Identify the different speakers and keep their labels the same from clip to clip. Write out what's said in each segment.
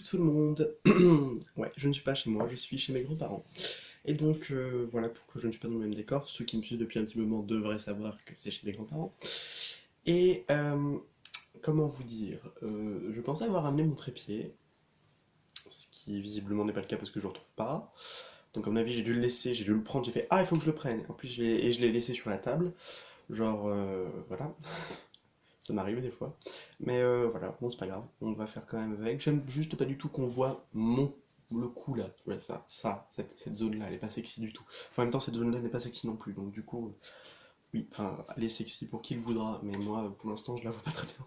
Speaker 1: tout le monde. Ouais, je ne suis pas chez moi, je suis chez mes grands-parents. Et donc, voilà pourquoi je ne suis pas dans le même décor. Ceux qui me suivent depuis un petit moment devraient savoir que c'est chez les grands-parents. Et, comment vous dire, je pensais avoir amené mon trépied, ce qui visiblement n'est pas le cas parce que je ne le retrouve pas. Donc, à mon avis, j'ai dû le laisser, j'ai dû le prendre, j'ai fait «Ah, il faut que je le prenne!» En plus, je l'ai laissé sur la table. Genre, voilà. Ça m'arrive des fois. Mais voilà, bon, c'est pas grave. On va faire quand même avec. J'aime juste pas du tout qu'on voit le cou là. Ouais, cette zone-là, elle est pas sexy du tout. Enfin, en même temps, cette zone-là n'est pas sexy non plus. Donc, du coup, oui, enfin, elle est sexy pour qui le voudra. Mais moi, pour l'instant, je la vois pas très bien.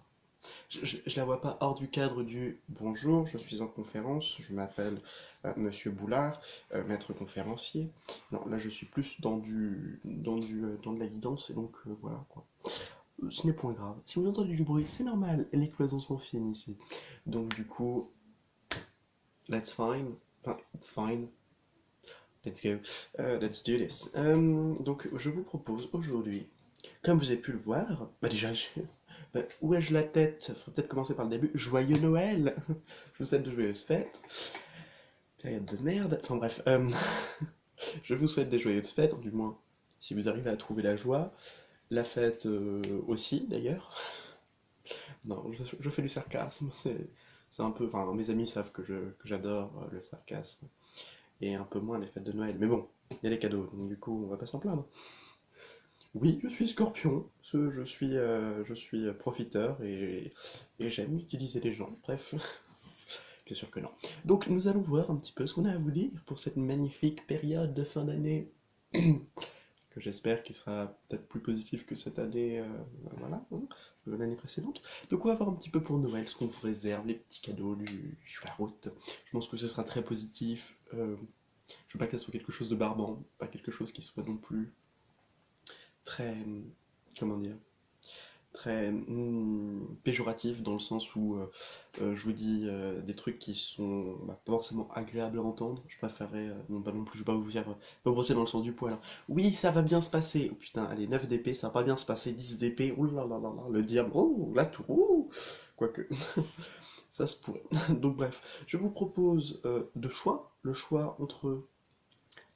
Speaker 1: Je la vois pas hors du cadre du bonjour, je suis en conférence, je m'appelle Monsieur Boulard, maître conférencier. Non, là, je suis plus dans de la guidance et donc voilà quoi. Ce n'est point grave. Si vous entendez du bruit, c'est normal, les cloisons sont fines ici. Donc du coup, let's fine. Enfin, it's fine. Let's go. Let's do this. Donc je vous propose aujourd'hui, comme vous avez pu le voir, bah déjà, bah, où ai-je la tête? Faut peut-être commencer par le début. Joyeux Noël! Je vous souhaite de joyeuses fêtes. Période de merde. Enfin bref, je vous souhaite des joyeuses fêtes, du moins si vous arrivez à trouver la joie. La fête aussi d'ailleurs. Non, je fais du sarcasme, c'est un peu... Enfin, mes amis savent que j'adore le sarcasme, et un peu moins les fêtes de Noël. Mais bon, il y a les cadeaux, donc du coup, on va pas s'en plaindre. Oui, je suis Scorpion, je suis profiteur, et j'aime utiliser les gens, bref, bien sûr que non. Donc, nous allons voir un petit peu ce qu'on a à vous dire pour cette magnifique période de fin d'année, que j'espère qu'il sera peut-être plus positif que cette année, voilà, hein, l'année précédente. Donc on va voir un petit peu pour Noël ce qu'on vous réserve, les petits cadeaux sur la route. Je pense que ce sera très positif. Je veux pas que ça soit quelque chose de barbant, pas quelque chose qui soit non plus très, comment dire, très péjoratif dans le sens où je vous dis des trucs qui sont pas forcément agréables à entendre. Je préférerais, non pas non plus, je vais pas vous faire pas brosser dans le sens du poil, hein. Oui, ça va bien se passer. Oh putain, allez, 9 d'épée, ça va pas bien se passer. 10 d'épée, ouh là là là là, le diable, oh, la tour, ouh. Quoique, ça se pourrait. Donc bref, je vous propose deux choix. Le choix entre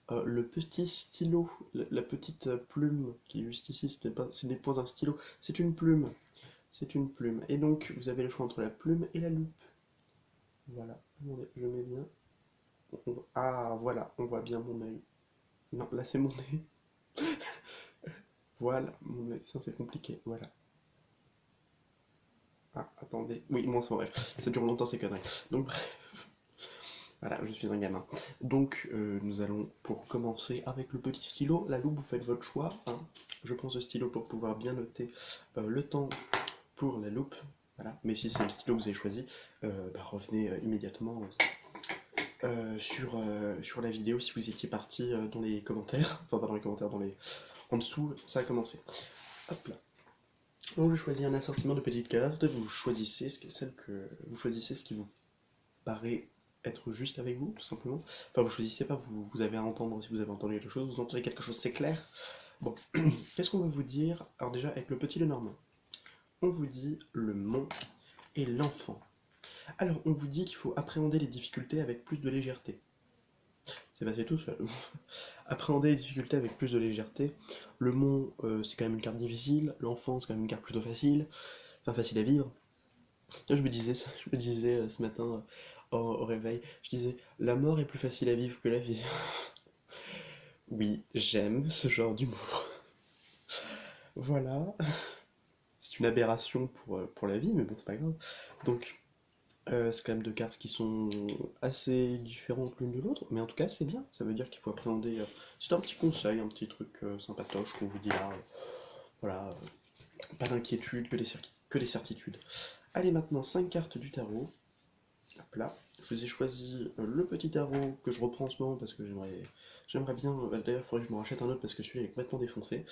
Speaker 1: le petit stylo, la petite plume qui est juste ici, c'est des points d'un stylo, c'est une plume. C'est une plume. Et donc, vous avez le choix entre la plume et la loupe. Voilà. Attendez, je mets bien. Ah, voilà, on voit bien mon œil. Non, là c'est mon nez. Voilà, mon œil. Ça c'est compliqué. Voilà. Ah, attendez. Oui, moi c'est vrai. Ça dure longtemps ces conneries. Donc, bref. Voilà, je suis un gamin. Donc, nous allons, pour commencer, avec le petit stylo. La loupe, vous faites votre choix, hein. Je prends ce stylo pour pouvoir bien noter le temps pour la loupe. Voilà. Mais si c'est le stylo que vous avez choisi, revenez immédiatement sur la vidéo si vous étiez parti dans les commentaires. Enfin, pas dans les commentaires, en dessous, ça a commencé. Hop là. Donc, je choisis un assortiment de petites cartes. Vous choisissez vous choisissez ce qui vous paraît être juste avec vous, tout simplement. Enfin, vous choisissez pas, vous avez à entendre si vous avez entendu quelque chose. Vous entendez quelque chose, c'est clair. Bon, qu'est-ce qu'on va vous dire? Alors déjà, avec le petit Lenormand, on vous dit le mont et l'enfant. Alors, on vous dit qu'il faut appréhender les difficultés avec plus de légèreté. C'est passé tout seul. Appréhender les difficultés avec plus de légèreté. Le mont, c'est quand même une carte difficile. L'enfant, c'est quand même une carte plutôt facile. Enfin, facile à vivre. Je me disais ce matin au réveil, je disais, la mort est plus facile à vivre que la vie. Oui, j'aime ce genre d'humour. Voilà. C'est une aberration pour la vie, mais bon, c'est pas grave. Donc, c'est quand même deux cartes qui sont assez différentes l'une de l'autre, mais en tout cas c'est bien, ça veut dire qu'il faut appréhender. C'est un petit conseil, un petit truc sympatoche qu'on vous dira. Voilà, pas d'inquiétude, que des certitudes. Allez, maintenant 5 cartes du tarot. Hop là, je vous ai choisi le petit tarot que je reprends en ce moment parce que j'aimerais bien. D'ailleurs, il faudrait que je me rachète un autre parce que celui-là est complètement défoncé.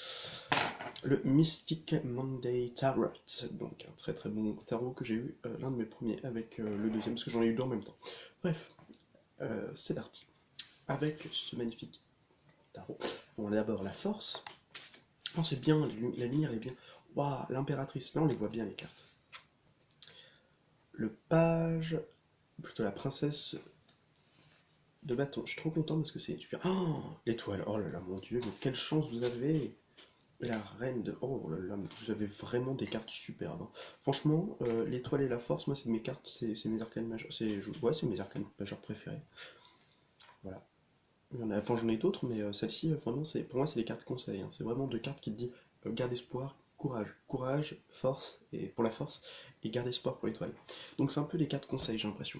Speaker 1: Le Mystic Monday Tarot, donc un très très bon tarot que j'ai eu, l'un de mes premiers avec le deuxième, parce que j'en ai eu deux en même temps. Bref, c'est parti. Avec ce magnifique tarot, on a d'abord la force. Oh, c'est bien, la lumière elle est bien. Waouh, l'impératrice, là on les voit bien les cartes. Le page plutôt la princesse de bâton. Je suis trop content parce que c'est super. Oh, l'étoile, oh là là, mon dieu, mais quelle chance vous avez! Et la reine de... Oh là là, vous avez vraiment des cartes superbes, hein. Franchement, l'étoile et la force, moi, c'est mes cartes, c'est mes arcanes majeures. Ouais, c'est mes arcanes majeures préférées. Voilà. Enfin, j'en ai d'autres, mais celle-ci, vraiment, pour moi, c'est des cartes conseils, hein. C'est vraiment deux cartes qui te disent garde espoir, courage. Courage, force, et pour la force, et garde espoir pour l'étoile. Donc, c'est un peu des cartes conseils, j'ai l'impression.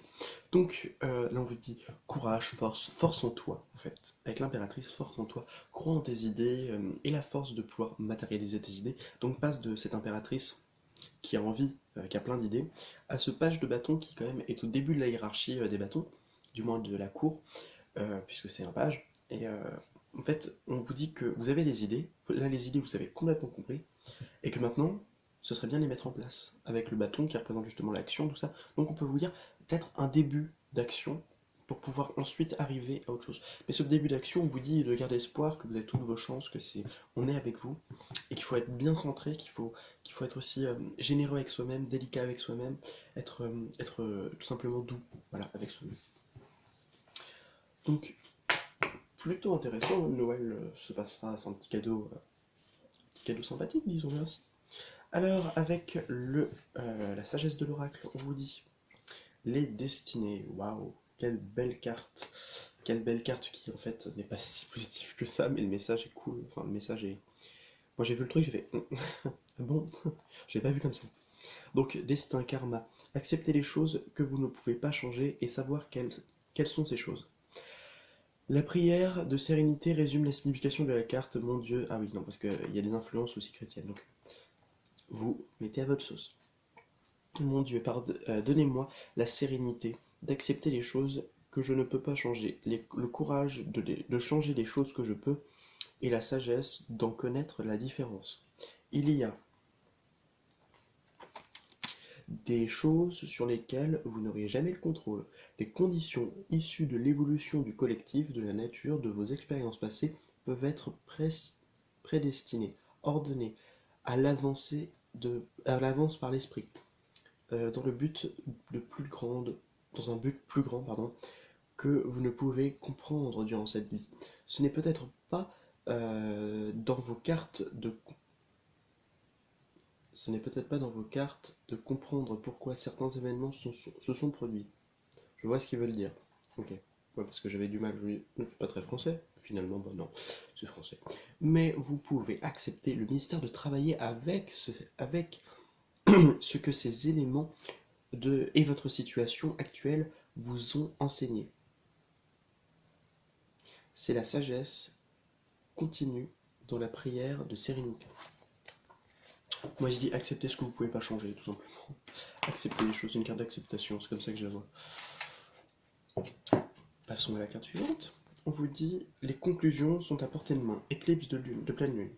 Speaker 1: Donc, là, on vous dit courage, force, force en toi, en fait. Avec l'impératrice, force en toi, crois en tes idées, et la force de pouvoir matérialiser tes idées. Donc, passe de cette impératrice qui a envie, qui a plein d'idées, à ce page de bâton qui, quand même, est au début de la hiérarchie des bâtons, du moins de la cour, puisque c'est un page. Et en fait, on vous dit que vous avez des idées. Là, les idées, vous avez complètement compris. Et que maintenant, ce serait bien de les mettre en place. Avec le bâton qui représente justement l'action, tout ça. Donc on peut vous dire peut-être un début d'action pour pouvoir ensuite arriver à autre chose. Mais ce début d'action, on vous dit de garder espoir, que vous avez toutes vos chances, on est avec vous, et qu'il faut être bien centré, qu'il faut être aussi généreux avec soi-même, délicat avec soi-même, être tout simplement doux, voilà, avec soi-même. Donc, plutôt intéressant, Noël se passera sans petit cadeau sympathique, disons ainsi. Alors, avec la sagesse de l'oracle, on vous dit les destinées. Waouh, quelle belle carte! Quelle belle carte qui, en fait, n'est pas si positive que ça, mais le message est cool. Enfin, le message est. Moi, j'ai vu le truc, j'ai fait. Ah bon, j'ai pas vu comme ça. Donc, destin, karma. Accepter les choses que vous ne pouvez pas changer et savoir quelles sont ces choses. La prière de sérénité résume la signification de la carte Mon Dieu. Ah oui, non, parce qu'il y a des influences aussi chrétiennes. Donc, vous mettez à votre sauce. Mon Dieu, donnez-moi la sérénité d'accepter les choses que je ne peux pas changer, le courage de changer les choses que je peux, et la sagesse d'en connaître la différence. Il y a des choses sur lesquelles vous n'aurez jamais le contrôle. Les conditions issues de l'évolution du collectif, de la nature, de vos expériences passées peuvent être prédestinées, ordonnées à l'avance par l'esprit, dans un but plus grand, pardon, que vous ne pouvez comprendre durant cette vie. Ce n'est peut-être pas dans vos cartes de comprendre pourquoi certains événements se sont produits. Je vois ce qu'ils veulent dire. Ok. Ouais, parce que j'avais du mal. C'est pas très français. Finalement, bah non, c'est français. Mais vous pouvez accepter le mystère de travailler avec ce que ces éléments et votre situation actuelle vous ont enseigné. C'est la sagesse continue dans la prière de sérénité. Moi je dis accepter ce que vous pouvez pas changer, tout simplement. Accepter les choses, une carte d'acceptation, c'est comme ça que je la vois. Passons à la carte suivante. On vous dit les conclusions sont à portée de main. Éclipse de lune, de pleine lune.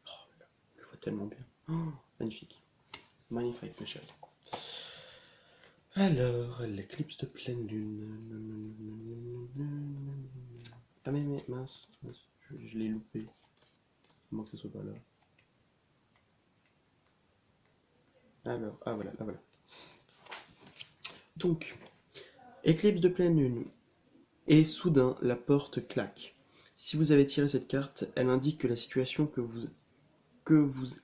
Speaker 1: Oh, je le vois tellement bien. Oh, magnifique. Magnifique, mes chéris. Alors, l'éclipse de pleine lune. Ah mais mince, je l'ai loupé. Comment que ce soit pas là. Alors, ah voilà, là voilà. Donc, éclipse de pleine lune. Et soudain, la porte claque. Si vous avez tiré cette carte, elle indique que la situation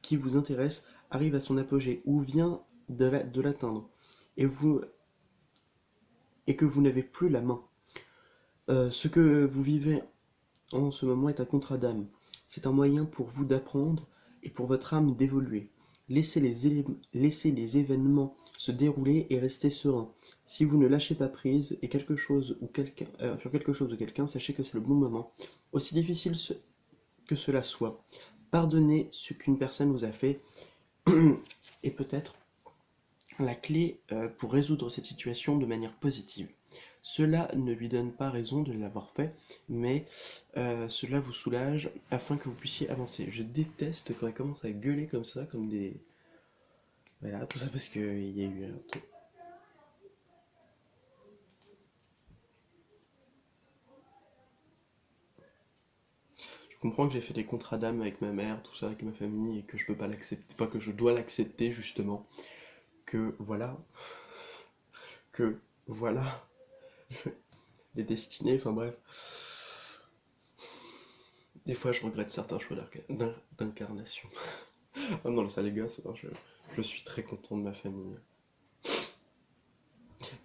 Speaker 1: qui vous intéresse arrive à son apogée ou vient de l'atteindre. Et que vous n'avez plus la main. Ce que vous vivez en ce moment est un contrat d'âme. C'est un moyen pour vous d'apprendre et pour votre âme d'évoluer. Laissez les événements se dérouler et restez serein. Si vous ne lâchez pas prise sur quelque chose ou quelqu'un, sachez que c'est le bon moment. Aussi difficile que cela soit, pardonnez ce qu'une personne vous a fait et peut-être la clé pour résoudre cette situation de manière positive. Cela ne lui donne pas raison de l'avoir fait, mais cela vous soulage afin que vous puissiez avancer. Je déteste quand elle commence à gueuler comme ça, comme des... Voilà, tout ça parce qu'il y a eu un truc. Je comprends que j'ai fait des contrats d'âme avec ma mère, tout ça, avec ma famille, et que je peux pas l'accepter, enfin que je dois l'accepter justement, que voilà. que, voilà, les destinées, enfin bref. Des fois, je regrette certains choix d'incarnation. Oh non, ça les gosses, non, je suis très content de ma famille.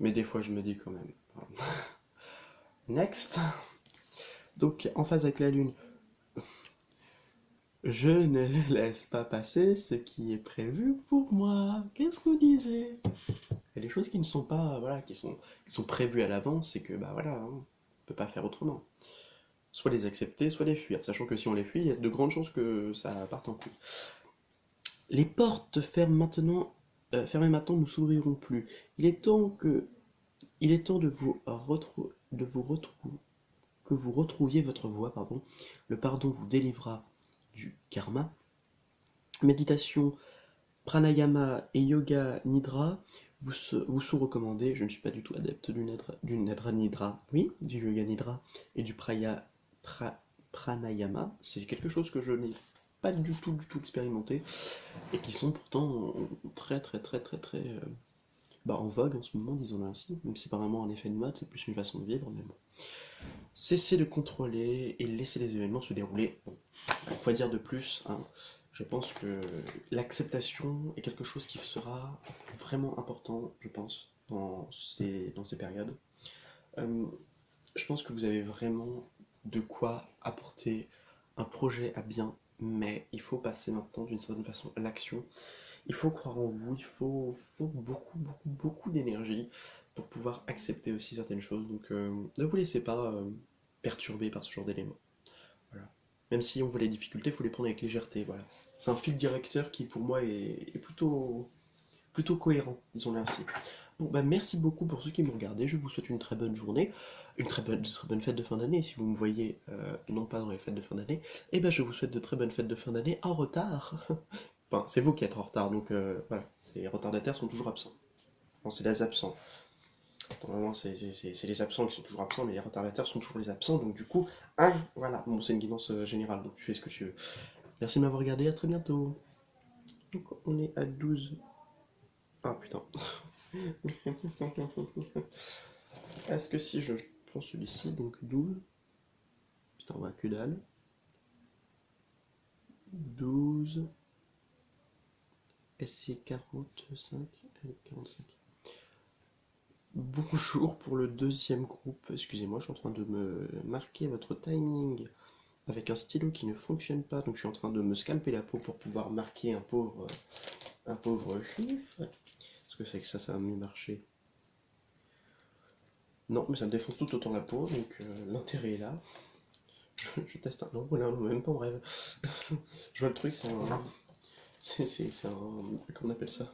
Speaker 1: Mais des fois, je me dis quand même. Next. Donc, en phase avec la Lune, je ne laisse pas passer ce qui est prévu pour moi. Qu'est-ce que vous disiez? Il y a des choses qui ne sont pas, voilà, qui sont prévues à l'avance, c'est que, bah voilà, hein, on peut pas faire autrement. Soit les accepter, soit les fuir, sachant que si on les fuit, il y a de grandes chances que ça parte en couille. Les portes fermées maintenant ne s'ouvriront plus. Il est temps de que vous retrouviez votre voie, pardon. Le pardon vous délivrera du karma. Méditation, pranayama et yoga nidra vous sont recommandés. Je ne suis pas du tout adepte du nedra nidra, oui, du yoga nidra et du pranayama. C'est quelque chose que je n'ai pas du tout expérimenté et qui sont pourtant très en vogue en ce moment, disons-le ainsi. Même si c'est pas vraiment un effet de mode, c'est plus une façon de vivre, mais bon. Cessez de contrôler et laissez les événements se dérouler. Bon, quoi dire de plus, hein. Je pense que l'acceptation est quelque chose qui sera vraiment important, je pense, dans ces périodes. Je pense que vous avez vraiment de quoi apporter un projet à bien, mais il faut passer maintenant d'une certaine façon à l'action. Il faut croire en vous, il faut beaucoup d'énergie pour pouvoir accepter aussi certaines choses. Donc ne vous laissez pas perturber par ce genre d'éléments. Voilà. Même si on voit les difficultés, il faut les prendre avec légèreté. Voilà. C'est un fil directeur qui pour moi est plutôt cohérent, disons-le ainsi. Bon, bah merci beaucoup pour ceux qui m'ont regardé. Je vous souhaite une très bonne journée, une très bonne fête de fin d'année. Si vous me voyez non pas dans les fêtes de fin d'année, et ben je vous souhaite de très bonnes fêtes de fin d'année en retard. Enfin, c'est vous qui êtes en retard, donc voilà. Les retardataires sont toujours absents. Non, c'est les absents. Normalement, c'est les absents qui sont toujours absents, mais les retardataires sont toujours les absents, donc du coup, hein, voilà. Bon, c'est une guidance générale, donc tu fais ce que tu veux. Merci de m'avoir regardé, à très bientôt. Donc, on est à 12. Ah putain. Est-ce que si je prends celui-ci, donc 12. Putain, on va que dalle. 12. Et c'est 45. 45. Bonjour pour le deuxième groupe. Excusez-moi, je suis en train de me marquer votre timing avec un stylo qui ne fonctionne pas. Donc je suis en train de me scalper la peau pour pouvoir marquer un pauvre chiffre. Est-ce que c'est que ça va mieux marcher? Non, mais ça me défonce tout autant la peau, donc l'intérêt est là. Je teste un... Non, voilà, même pas en rêve. Je vois le truc, c'est un... C'est un... Comment on appelle ça?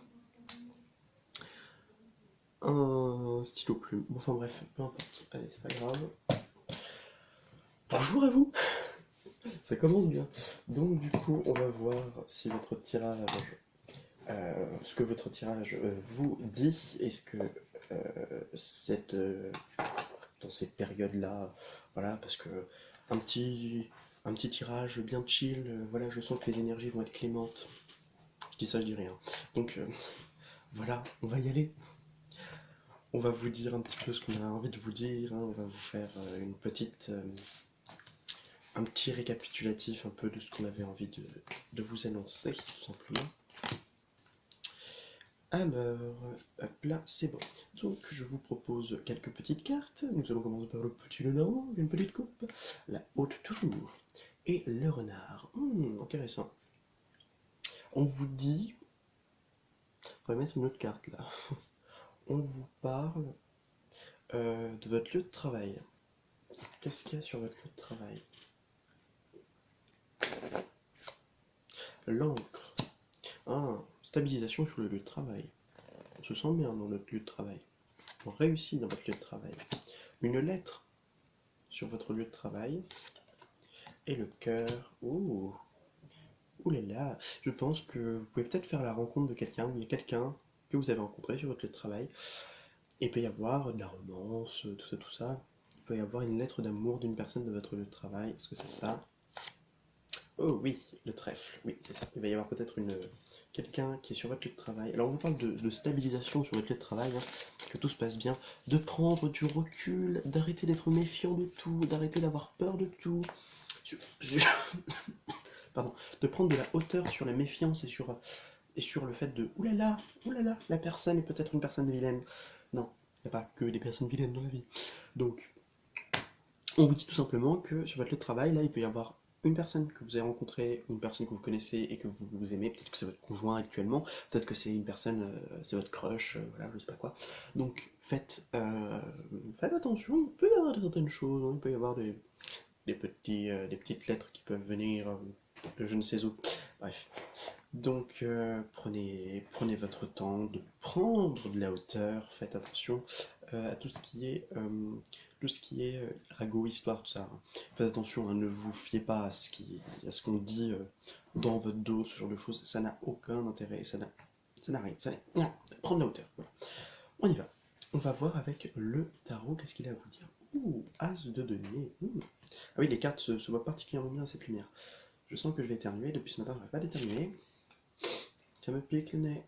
Speaker 1: Un stylo plume. Bon, enfin bref, peu importe. Allez, c'est pas grave. Bonjour à vous. Ça commence bien. Donc du coup, on va voir si votre tirage... ce que votre tirage vous dit. Est-ce que dans cette période-là, voilà, parce que un petit tirage bien chill, voilà, je sens que les énergies vont être clémentes. Je dis ça, je dis rien. Donc voilà, on va y aller. On va vous dire un petit peu ce qu'on a envie de vous dire, hein. On va vous faire un petit récapitulatif un peu de ce qu'on avait envie de vous annoncer, tout simplement. Alors, hop là, c'est bon. Donc, je vous propose quelques petites cartes. Nous allons commencer par le petit Lenormand, une petite coupe, la haute tour, et le renard. Intéressant. On vous dit... On va mettre une autre carte, là. On vous parle de votre lieu de travail. Qu'est-ce qu'il y a sur votre lieu de travail? L'encre. Ah, stabilisation sur le lieu de travail. On se sent bien dans notre lieu de travail. On réussit dans votre lieu de travail. Une lettre sur votre lieu de travail. Et le cœur. Ouh. Ouh là là. Je pense que vous pouvez peut-être faire la rencontre de quelqu'un. Il y a quelqu'un que vous avez rencontré sur votre lieu de travail. Et il peut y avoir de la romance, tout ça. Il peut y avoir une lettre d'amour d'une personne de votre lieu de travail. Est-ce que c'est ça? Oh oui, le trèfle, oui, c'est ça. Il va y avoir peut-être quelqu'un qui est sur votre lieu de travail. Alors on vous parle de stabilisation sur votre lieu de travail, hein. que tout se passe bien, de prendre du recul, d'arrêter d'être méfiant de tout, d'arrêter d'avoir peur de tout, pardon, de prendre de la hauteur sur la méfiance et sur le fait de oulala, la personne est peut-être une personne vilaine. Non, il n'y a pas que des personnes vilaines dans la vie. Donc, on vous dit tout simplement que sur votre lieu de travail, là, il peut y avoir une personne que vous avez rencontrée, ou une personne que vous connaissez et que vous aimez, peut-être que c'est votre conjoint actuellement, peut-être que c'est une personne, c'est votre crush, voilà, je sais pas quoi. Donc faites attention, il peut y avoir certaines choses, hein, il peut y avoir des petites lettres qui peuvent venir de je ne sais où. Bref. Donc prenez votre temps de prendre de la hauteur, faites attention à tout ce qui est ragot, histoire, tout ça. Hein. Faites attention, hein, ne vous fiez pas à ce qu'on dit dans votre dos, ce genre de choses, ça n'a aucun intérêt, ça n'a rien, non, prendre de la hauteur. Voilà. On y va. On va voir avec le tarot, qu'est-ce qu'il a à vous dire. Ouh, As de denier. Ouh. Ah oui, les cartes se voient particulièrement bien à cette lumière. Je sens que je vais éternuer, depuis ce matin je n'aurais pas d'éternuer. Ça me pique le nez.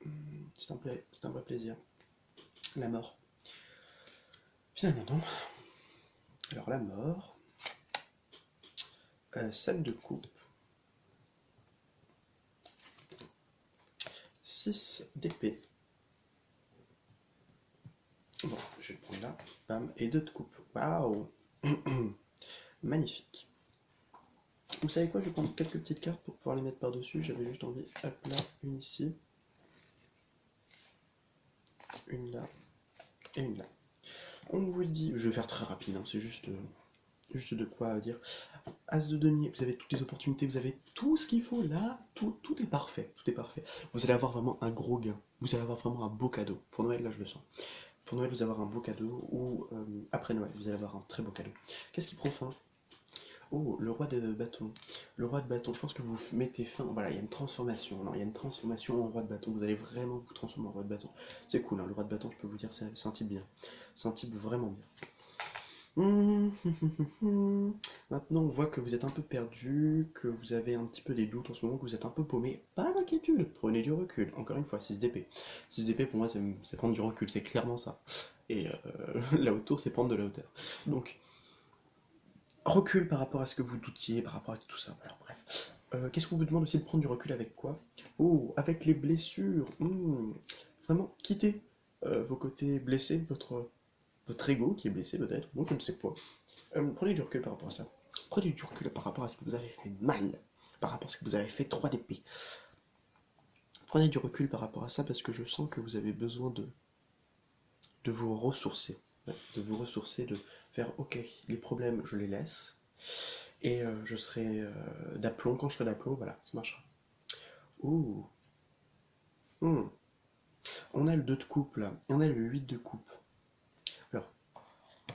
Speaker 1: C'est un vrai plaisir. La mort. Finalement non. Alors la mort. 7 de coupe. 6 d'épée. Bon, je vais prendre là. Bam. Et 2 de coupe. Waouh. Magnifique. Vous savez quoi, je vais prendre quelques petites cartes pour pouvoir les mettre par-dessus. J'avais juste envie. Hop là, une ici. Une là. Et une là. On vous le dit, je vais faire très rapide, hein, c'est juste de quoi dire. As de denier, vous avez toutes les opportunités, vous avez tout ce qu'il faut là, tout est parfait, tout est parfait. Vous allez avoir vraiment un gros gain, vous allez avoir vraiment un beau cadeau. Pour Noël, là je le sens. Pour Noël, vous allez avoir un beau cadeau, ou après Noël, vous allez avoir un très beau cadeau. Qu'est-ce qui prend fin? Oh, le roi de bâton. Le roi de bâton, je pense que vous mettez fin. Voilà, il y a une transformation. Non, il y a une transformation en roi de bâton. Vous allez vraiment vous transformer en roi de bâton. C'est cool, hein, le roi de bâton, je peux vous dire, c'est un type bien. C'est un type vraiment bien. Maintenant, on voit que vous êtes un peu perdu, que vous avez un petit peu des doutes en ce moment, que vous êtes un peu paumé. Pas d'inquiétude, prenez du recul. Encore une fois, 6 d'épée. 6 d'épée, pour moi, c'est prendre du recul, c'est clairement ça. Et là autour, c'est prendre de la hauteur. Donc, recul par rapport à ce que vous doutiez, par rapport à tout ça. Voilà, bref. Qu'est-ce qu'on vous demande aussi de prendre du recul avec quoi? Oh, avec les blessures. Vraiment, quittez vos côtés blessés, votre ego qui est blessé peut-être, moi je ne sais pas. Prenez du recul par rapport à ça. Prenez du recul par rapport à ce que vous avez fait mal, par rapport à ce que vous avez fait 3 d'épée. Prenez du recul par rapport à ça parce que je sens que vous avez besoin de vous ressourcer. De vous ressourcer, de faire ok, les problèmes je les laisse et je serai d'aplomb, quand je serai d'aplomb, voilà, ça marchera. Ouh. Hmm. On a le 2 de coupe là, et on a le 8 de coupe. Alors,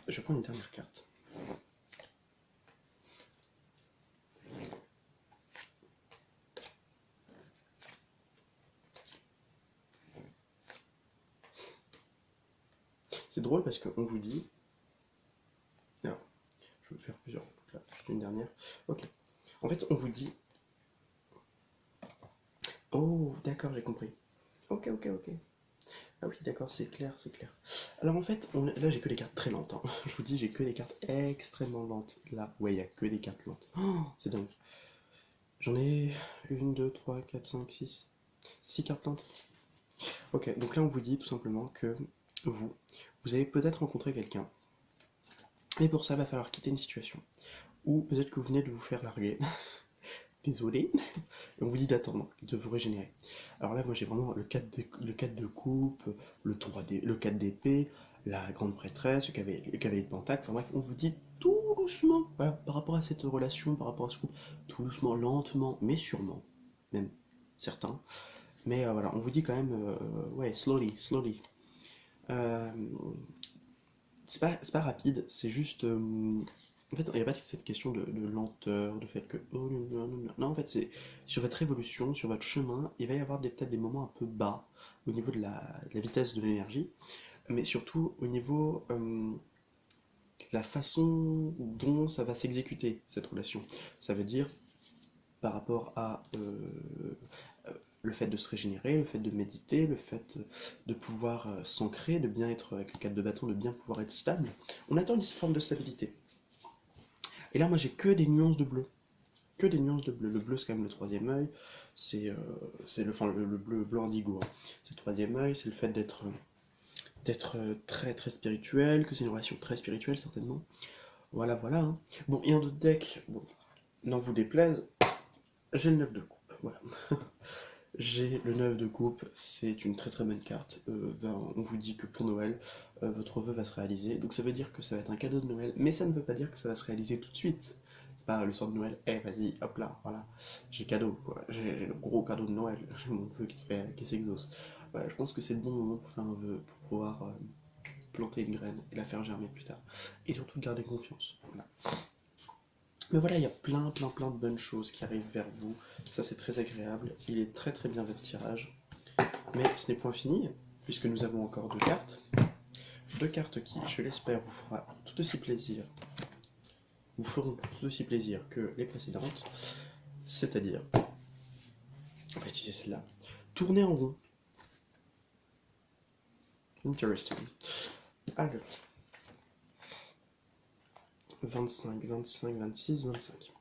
Speaker 1: je vais prendre une dernière carte. C'est drôle parce qu'on vous dit... Alors, je vais faire plusieurs... Là, juste une dernière. Ok. En fait, on vous dit... Oh, d'accord, j'ai compris. Ok. Ah oui, d'accord, c'est clair, c'est clair. Alors en fait, là j'ai que des cartes très lentes. Hein. Je vous dis, j'ai que des cartes extrêmement lentes. Là, ouais, il n'y a que des cartes lentes. Oh, c'est dingue. J'en ai 1, 2, 3, 4, 5, 6. 6 cartes lentes. Ok, donc là on vous dit tout simplement que vous avez peut-être rencontré quelqu'un. Et pour ça, il va falloir quitter une situation. Ou peut-être que vous venez de vous faire larguer. Désolé. Et on vous dit d'attendre, de vous régénérer. Alors là, moi j'ai vraiment le 4 de coupe, le 4 d'épée, la grande prêtresse, le cavalier de pentacle. Enfin bref, on vous dit tout doucement, voilà, par rapport à cette relation, par rapport à ce couple, tout doucement, lentement, mais sûrement, même certains. Mais voilà, on vous dit quand même, ouais, slowly. Euh, c'est pas rapide, c'est juste. En fait, il n'y a pas cette question de lenteur, de fait que. Oh, non, en fait, c'est sur votre évolution, sur votre chemin, il va y avoir peut-être des moments un peu bas au niveau de la vitesse de l'énergie, mais surtout au niveau de la façon dont ça va s'exécuter, cette relation. Ça veut dire par rapport à le fait de se régénérer, le fait de méditer, le fait de pouvoir s'ancrer, de bien être avec le 4 de bâton, de bien pouvoir être stable. On attend une forme de stabilité. Et là, moi, j'ai que des nuances de bleu. Que des nuances de bleu. Le bleu, c'est quand même le troisième œil. C'est le bleu indigo. Hein. C'est le troisième œil, c'est le fait d'être très très spirituel, que c'est une relation très spirituelle, certainement. Voilà, voilà. Hein. Bon, et en d'autres deck, bon, n'en vous déplaise, j'ai le 9 de coupe. Voilà. J'ai le 9 de coupe, c'est une très très bonne carte. On vous dit que pour Noël, votre vœu va se réaliser. Donc ça veut dire que ça va être un cadeau de Noël, mais ça ne veut pas dire que ça va se réaliser tout de suite. C'est pas le soir de Noël, vas-y, hop là, voilà, j'ai cadeau, quoi. J'ai le gros cadeau de Noël, j'ai mon vœu qui s'exauce. Voilà, je pense que c'est le bon moment pour faire un vœu, pour pouvoir planter une graine et la faire germer plus tard. Et surtout garder confiance. Voilà. Mais voilà, il y a plein de bonnes choses qui arrivent vers vous. Ça, c'est très agréable. Il est très très bien votre tirage. Mais ce n'est point fini, puisque nous avons encore deux cartes. Deux cartes qui, je l'espère, vous fera tout aussi plaisir. Vous feront tout aussi plaisir que les précédentes. C'est-à-dire, on va utiliser celle-là. Tourner en rond. Interesting. Alors. 25, 25, 26, 25.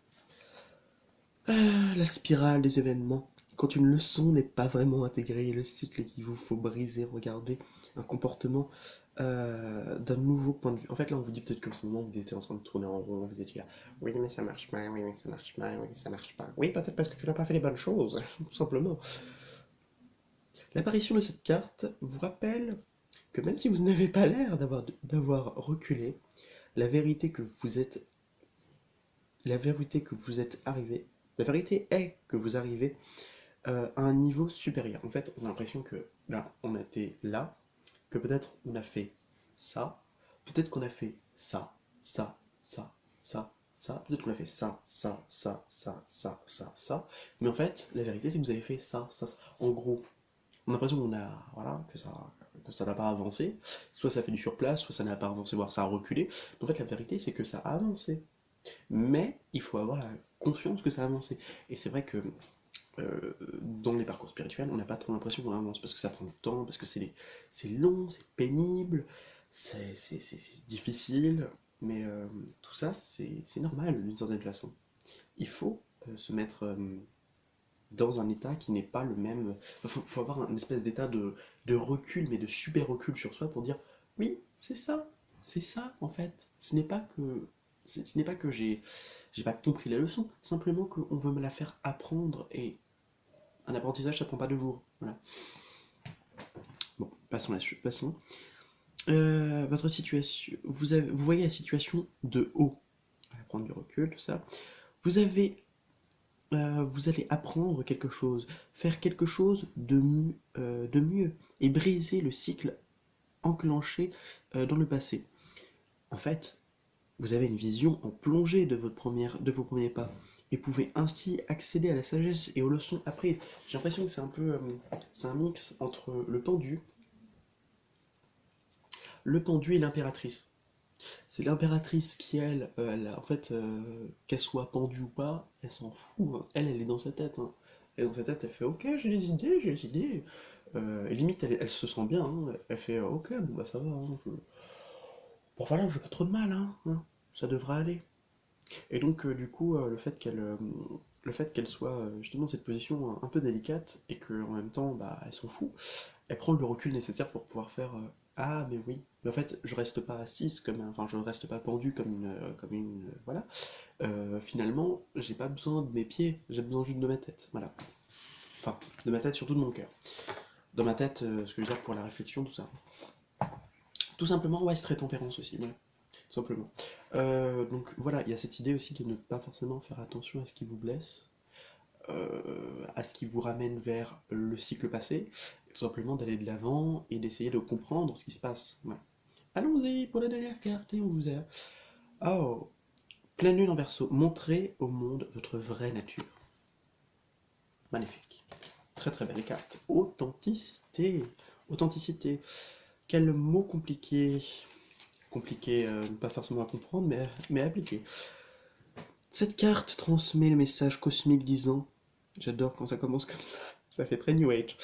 Speaker 1: La spirale des événements. Quand une leçon n'est pas vraiment intégrée, le cycle qu'il vous faut briser, regardez un comportement d'un nouveau point de vue. En fait, là, on vous dit peut-être qu'en ce moment, vous étiez en train de tourner en rond, vous étiez là, oui, mais ça marche pas, oui, mais ça marche pas, oui, mais ça marche pas. Oui, peut-être parce que tu n'as pas fait les bonnes choses, tout simplement. L'apparition de cette carte vous rappelle que même si vous n'avez pas l'air d'avoir reculé, la vérité que vous êtes arrivé, la vérité est que vous arrivez à un niveau supérieur. En fait, on a l'impression que là, on a été là, que peut-être on a fait ça, peut-être qu'on a fait ça, ça, ça, ça, ça, peut-être qu'on a fait ça, ça, ça, ça, ça, ça, ça, mais en fait, la vérité c'est que vous avez fait ça, ça, ça. En gros, on a l'impression qu'on a, voilà, que ça n'a pas avancé, soit ça fait du surplace, soit ça n'a pas avancé, voire ça a reculé. En fait, la vérité c'est que ça a avancé. Mais il faut avoir la confiance que ça a avancé. Et c'est vrai que dans les parcours spirituels, on n'a pas trop l'impression qu'on avance parce que ça prend du temps, parce que c'est long, c'est pénible, c'est difficile, mais tout ça, c'est normal d'une certaine façon. Il faut se mettre dans un état qui n'est pas le même. Faut avoir une espèce d'état de recul, mais de super recul sur soi pour dire oui, c'est ça en fait. Ce n'est pas que j'ai pas compris la leçon, simplement qu'on veut me la faire apprendre et un apprentissage ça prend pas 2 jours. Voilà. Bon, passons là-dessus. Passons. Votre situation, vous voyez la situation de haut. On va prendre du recul, tout ça. Vous avez vous allez apprendre quelque chose, faire quelque chose de mieux, et briser le cycle enclenché dans le passé. En fait, vous avez une vision en plongée de vos premiers pas, et pouvez ainsi accéder à la sagesse et aux leçons apprises. J'ai l'impression que c'est un mix entre le pendu et l'impératrice. C'est l'impératrice qui, en fait, qu'elle soit pendue ou pas, elle s'en fout. Hein. Elle est dans sa tête. Hein. Et dans sa tête, elle fait ok, j'ai des idées, j'ai des idées. Et limite, elle se sent bien. Hein. Elle fait ok, bon bah ça va. Hein, bon voilà, j'ai pas trop de mal. Hein. Ça devrait aller. Et donc, du coup, le fait qu'elle soit justement dans cette position un peu délicate et qu'en même temps, bah, elle s'en fout, elle prend le recul nécessaire pour pouvoir faire ah, mais oui. Mais en fait, je reste pas assise enfin, je reste pas pendue voilà. Finalement, j'ai pas besoin de mes pieds, j'ai besoin juste de ma tête, voilà. Enfin, de ma tête, surtout de mon cœur. Dans ma tête, ce que je veux dire pour la réflexion, tout ça. Tout simplement, ouais, c'est très tempérance aussi, ouais. Tout simplement. Donc voilà, il y a cette idée aussi de ne pas forcément faire attention à ce qui vous blesse, à ce qui vous ramène vers le cycle passé, et tout simplement d'aller de l'avant et d'essayer de comprendre ce qui se passe. Ouais. Allons-y pour la dernière carte et on vous a. Oh, pleine lune en Verseau, montrez au monde votre vraie nature. Magnifique. Très très belle carte. Authenticité. Authenticité. Quel mot compliqué. Compliqué, pas forcément à comprendre, mais à appliquer. Cette carte transmet le message cosmique disant, j'adore quand ça commence comme ça Ça fait très New Age.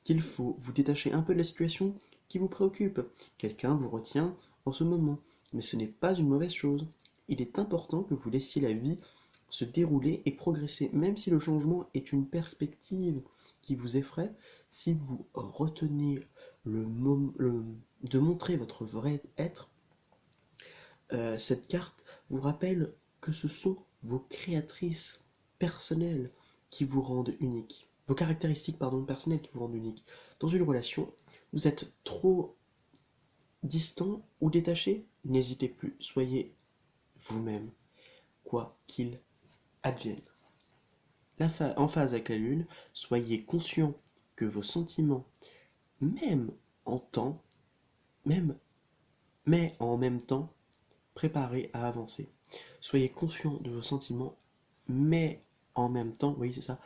Speaker 1: Qu'il faut vous détacher un peu de la situation qui vous préoccupe. Quelqu'un vous retient en ce moment, mais ce n'est pas une mauvaise chose. Il est important que vous laissiez la vie se dérouler et progresser, même si le changement est une perspective qui vous effraie, si vous retenez de montrer votre vrai être, cette carte vous rappelle que ce sont vos créatrices personnelles qui vous rendent unique. Vos caractéristiques personnelles qui vous rendent unique. Dans une relation, vous êtes trop distant ou détaché, n'hésitez plus, soyez vous-même, quoi qu'il advienne. En phase avec la Lune, soyez conscient que vos sentiments, même en temps, même, mais en même temps, préparés à avancer. Soyez conscient de vos sentiments, mais en même temps, oui c'est ça,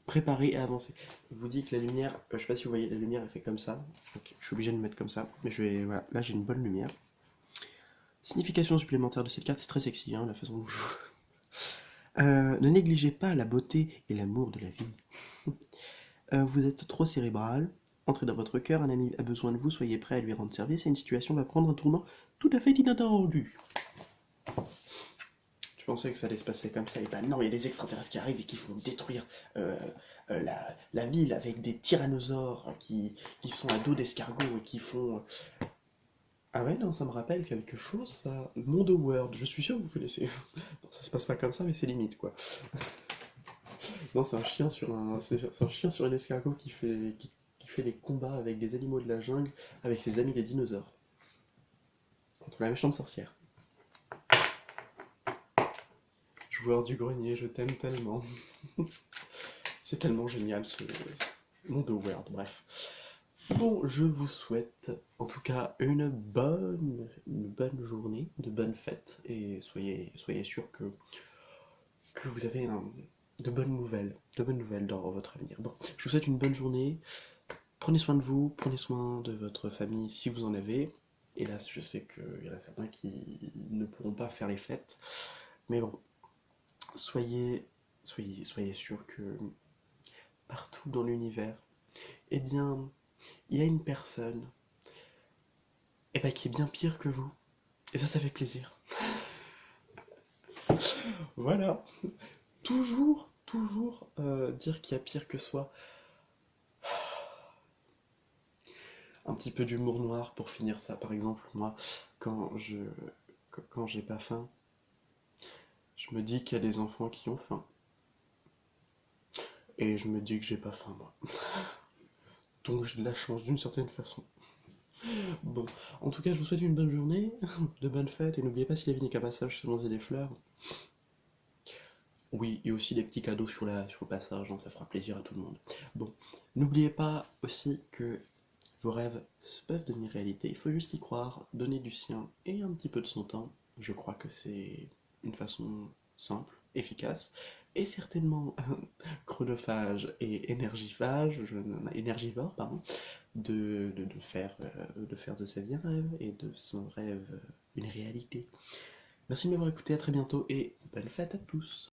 Speaker 1: préparés à avancer. Je vous dis que la lumière, je sais pas si vous voyez, la lumière elle fait comme ça, donc je suis obligé de me mettre comme ça, mais voilà, là j'ai une bonne lumière. Signification supplémentaire de cette carte, c'est très sexy, hein, la façon dont je joue. Ne négligez pas la beauté et l'amour de la vie. Vous êtes trop cérébral, entrez dans votre cœur, un ami a besoin de vous, soyez prêt à lui rendre service et une situation va prendre un tournant tout à fait inattendu. Je pensais que ça allait se passer comme ça, et ben non, il y a des extraterrestres qui arrivent et qui font détruire la ville avec des tyrannosaures qui sont à dos d'escargots et qui font... Ah ouais, non, ça me rappelle quelque chose, ça. Mondo World, je suis sûr que vous connaissez. Non, ça se passe pas comme ça, mais c'est limite, quoi. Non, c'est un chien sur c'est un chien sur un escargot qui fait les combats avec des animaux de la jungle, avec ses amis les dinosaures. Contre la méchante sorcière. Joueur du grenier, je t'aime tellement. C'est tellement génial ce Mondo World, bref. Bon, je vous souhaite en tout cas une bonne journée, de bonnes fêtes, et soyez sûrs que vous avez de bonnes nouvelles dans votre avenir. Bon, je vous souhaite une bonne journée, prenez soin de vous, prenez soin de votre famille si vous en avez. Hélas, je sais qu'il y en a certains qui ne pourront pas faire les fêtes, mais bon, soyez sûrs que partout dans l'univers, eh bien, il y a une personne qui est bien pire que vous. Et ça fait plaisir. Voilà. Toujours dire qu'il y a pire que soi. Un petit peu d'humour noir pour finir ça. Par exemple, moi, quand j'ai pas faim, je me dis qu'il y a des enfants qui ont faim. Et je me dis que j'ai pas faim, moi. Donc j'ai de la chance d'une certaine façon. Bon, en tout cas, je vous souhaite une bonne journée, de bonnes fêtes, et n'oubliez pas, si la vie n'est qu'un passage, seulement et des fleurs. Oui, et aussi des petits cadeaux sur le passage, hein, ça fera plaisir à tout le monde. Bon, n'oubliez pas aussi que vos rêves peuvent devenir réalité, il faut juste y croire, donner du sien et un petit peu de son temps. Je crois que c'est une façon simple, efficace, et certainement chronophage et énergivore, pardon, de faire de sa vie un rêve et de son rêve une réalité. Merci de m'avoir écouté, à très bientôt et bonne fête à tous.